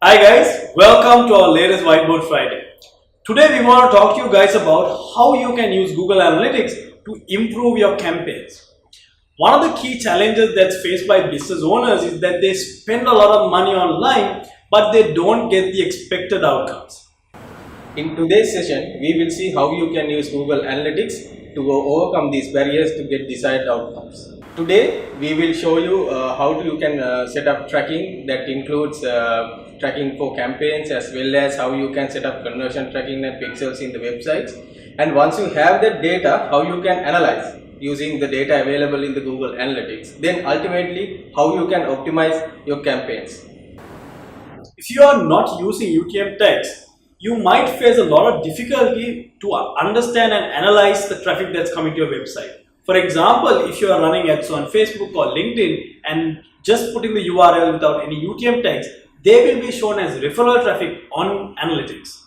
Hi guys, welcome to our latest Whiteboard Friday. Today we want to talk to you guys about how you can use Google Analytics to improve your campaigns. One of the key challenges that's faced by business owners is that they spend a lot of money online but they don't get the expected outcomes. In today's session, we will see how you can use Google Analytics to overcome these barriers to get desired outcomes. Today, we will show you how you can set up tracking that includes tracking for campaigns, as well as how you can set up conversion tracking and pixels in the websites. And once you have that data, how you can analyze using the data available in the Google Analytics. Then ultimately, how you can optimize your campaigns. If you are not using UTM Text, you might face a lot of difficulty to understand and analyze the traffic that's coming to your website. For example, if you are running ads on Facebook or LinkedIn and just putting the URL without any UTM text, they will be shown as referral traffic on analytics.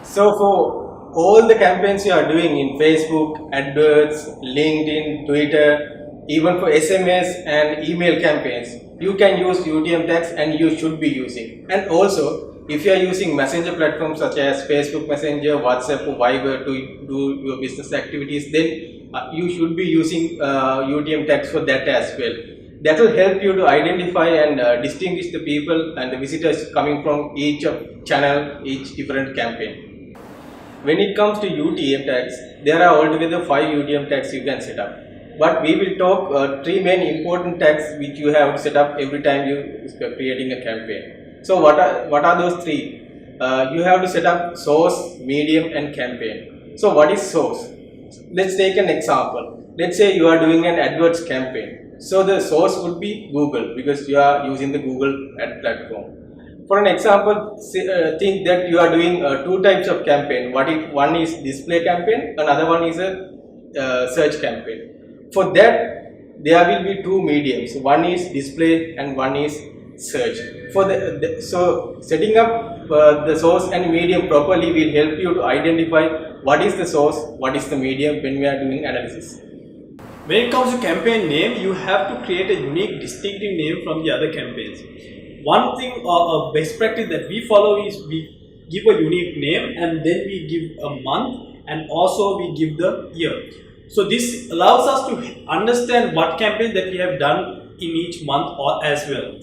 So for all the campaigns you are doing in Facebook, AdWords, LinkedIn, Twitter, even for SMS and email campaigns, you can use UTM text and you should be using. And also, if you are using messenger platforms such as Facebook Messenger, WhatsApp or Viber to do your business activities, then you should be using UTM text for that as well. That will help you to identify and distinguish the people and the visitors coming from each channel, each different campaign. When it comes to UTM tags, there are altogether 5 UTM tags you can set up. But we will talk 3 main important tags which you have to set up every time you are creating a campaign. So what are those 3? You have to set up source, medium and campaign. So what is source? Let's take an example. Let's say you are doing an AdWords campaign. So the source would be Google because you are using the Google ad platform. For an example, think that you are doing 2 types of campaign. One is display campaign, another one is a search campaign. For that, there will be 2 mediums. One is display and one is search. So setting up the source and medium properly will help you to identify what is the source, what is the medium when we are doing analysis. When it comes to campaign name, you have to create a unique distinctive name from the other campaigns. One thing or a best practice that we follow is we give a unique name and then we give a month and also we give the year. So this allows us to understand what campaign that we have done in each month or as well.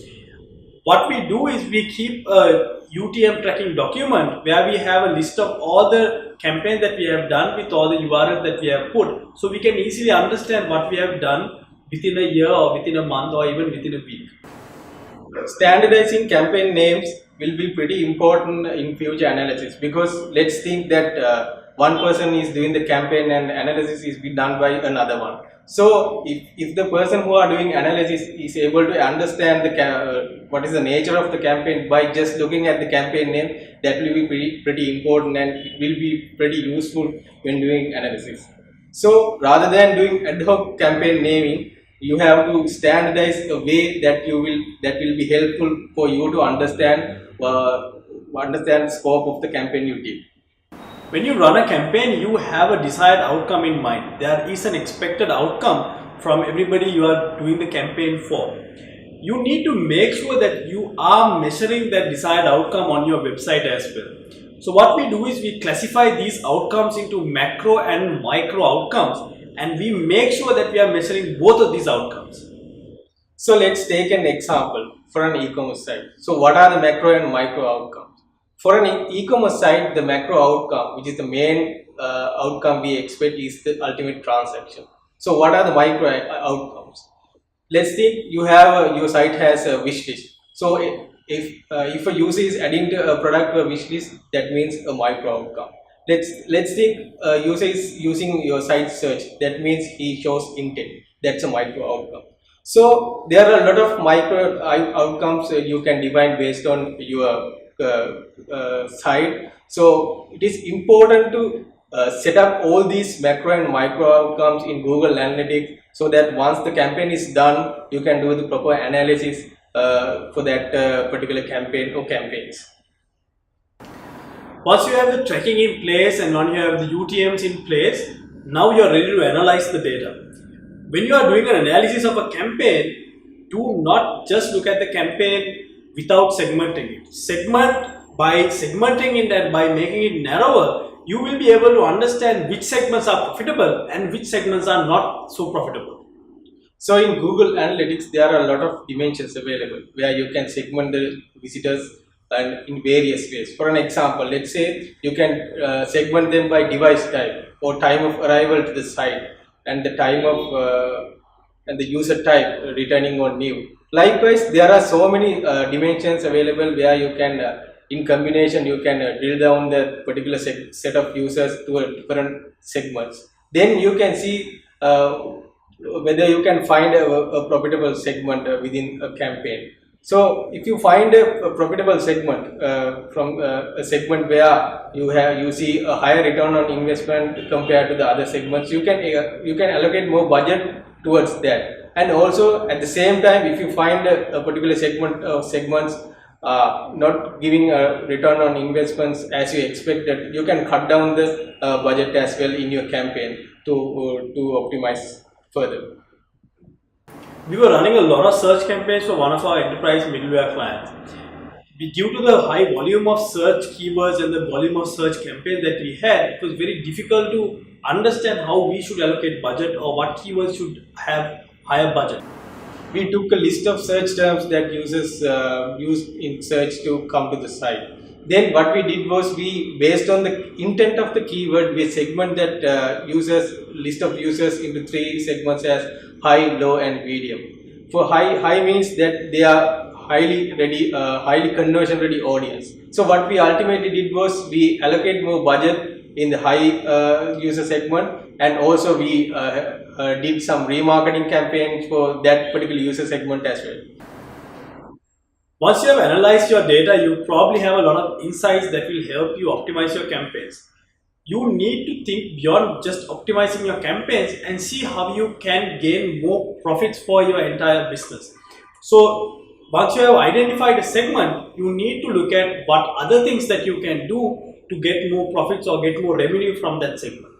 What we do is we keep a UTM tracking document where we have a list of all the campaigns that we have done with all the URLs that we have put, so we can easily understand what we have done within a year or within a month or even within a week. Standardizing campaign names will be pretty important in future analysis, because let's think that one person is doing the campaign and analysis is being done by another one. So if the person who are doing analysis is able to understand what is the nature of the campaign by just looking at the campaign name, that will be pretty important and it will be pretty useful when doing analysis. So rather than doing ad hoc campaign naming, you have to standardize a way that will be helpful for you to understand the scope of the campaign you did. When you run a campaign, you have a desired outcome in mind. There is an expected outcome from everybody you are doing the campaign for. You need to make sure that you are measuring that desired outcome on your website as well. So what we do is we classify these outcomes into macro and micro outcomes, and we make sure that we are measuring both of these outcomes. So let's take an example for an e-commerce site. So what are the macro and micro outcomes? For an e-commerce site, the macro outcome, which is the main outcome we expect, is the ultimate transaction. So what are the micro outcomes? Let's think you have your site has a wish list. So if a user is adding a product to a wish list, that means a micro outcome. Let's think user is using your site search, that means he shows intent. That's a micro outcome. So there are a lot of micro outcomes you can define based on your site. So it is important to set up all these macro and micro outcomes in Google Analytics, so that once the campaign is done, you can do the proper analysis for that particular campaign or campaigns. Once you have the tracking in place and when you have the UTMs in place, now you are ready to analyze the data. When you are doing an analysis of a campaign, do not just look at the campaign without segmenting it. By segmenting it and by making it narrower, you will be able to understand which segments are profitable and which segments are not so profitable. So in Google Analytics, there are a lot of dimensions available where you can segment the visitors and in various ways. For an example, let's say you can segment them by device type or time of arrival to the site and the time of and the user type returning or new. Likewise, there are so many dimensions available where you can in combination you can drill down the particular set of users to a different segments. Then you can see whether you can find a profitable segment within a campaign. So if you find a profitable segment from a segment where you see a higher return on investment compared to the other segments, you can allocate more budget towards that. And also at the same time, if you find a particular segment of segments not giving a return on investments as you expected, you can cut down the budget as well in your campaign to optimize further. We were running a lot of search campaigns for one of our enterprise middleware clients. Due to the high volume of search keywords and the volume of search campaigns that we had, it was very difficult to understand how we should allocate budget or what keywords should have higher budget. We took a list of search terms that users use in search to come to the site. Then what we did was based on the intent of the keyword, we segment that list of users into 3 segments as high, low and medium. For high means that they are highly conversion ready audience. So what we ultimately did was we allocate more budget in the high user segment, and also we did some remarketing campaigns for that particular user segment as well. Once you have analyzed your data, you probably have a lot of insights that will help you optimize your campaigns. You need to think beyond just optimizing your campaigns and see how you can gain more profits for your entire business. So once you have identified a segment, you need to look at what other things that you can do to get more profits or get more revenue from that segment.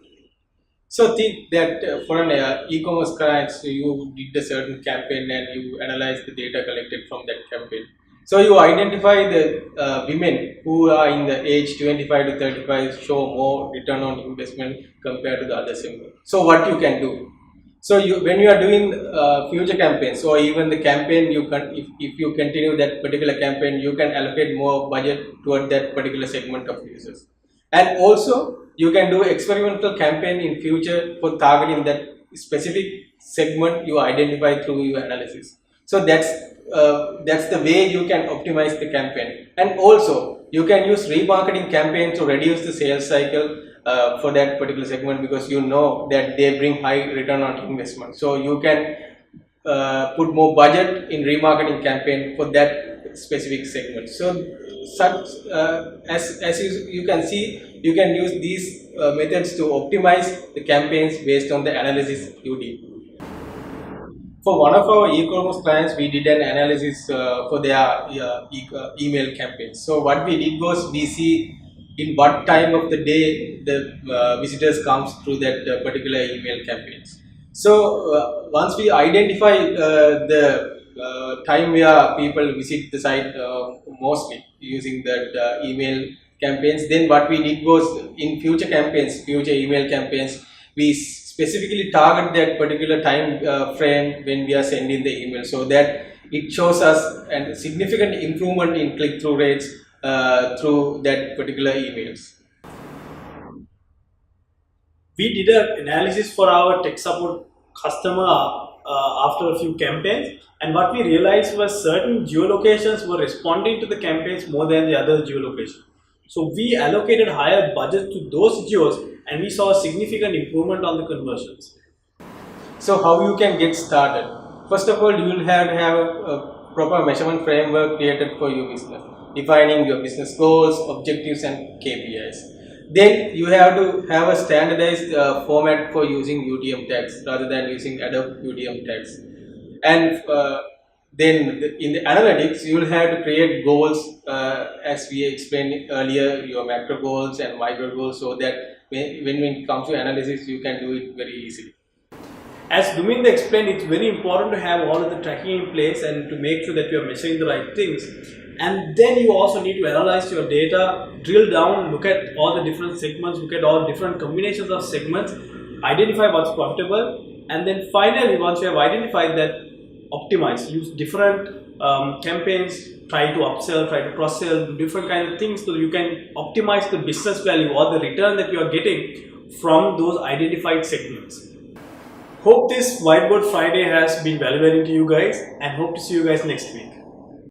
So think that for an e-commerce client, so you did a certain campaign and you analyze the data collected from that campaign. So you identify the women who are in the age 25 to 35 show more return on investment compared to the other segment. So what you can do? So when you are doing future campaigns or even the campaign, if you continue that particular campaign, you can allocate more budget toward that particular segment of users. And also you can do experimental campaign in future for targeting that specific segment you identify through your analysis. So that's the way you can optimize the campaign. And also you can use remarketing campaign to reduce the sales cycle for that particular segment, because you know that they bring high return on investment. So you can put more budget in remarketing campaign for that specific segment. So such as you can see, you can use these methods to optimize the campaigns based on the analysis you did. For one of our e-commerce clients, we did an analysis for their email campaigns. So what we did was we see in what time of the day the visitors comes through that particular email campaigns. So once we identify the time where people visit the site mostly using that email campaigns, then what we did was in future email campaigns, we specifically target that particular time frame when we are sending the email, so that it shows us a significant improvement in click-through rates through that particular emails. We did an analysis for our tech support customer after a few campaigns, and what we realized was certain geolocations were responding to the campaigns more than the other geolocations. So we allocated higher budget to those geos, and we saw a significant improvement on the conversions. So how you can get started? First of all, you will have to have a proper measurement framework created for your business, defining your business goals, objectives and KPIs. Then you have to have a standardized format for using UTM Text rather than using Adobe UTM Text. And then in the analytics, you will have to create goals as we explained earlier, your macro goals and micro goals, so that when it comes to analysis, you can do it very easily. As Duminder explained, it's very important to have all of the tracking in place and to make sure that you are measuring the right things. And then you also need to analyze your data, drill down, look at all the different segments, look at all different combinations of segments, identify what's profitable, and then finally, once you have identified that, optimize, use different campaigns, try to upsell, try to cross-sell, do different kinds of things so you can optimize the business value or the return that you are getting from those identified segments. Hope this Whiteboard Friday has been valuable to you guys, and hope to see you guys next week.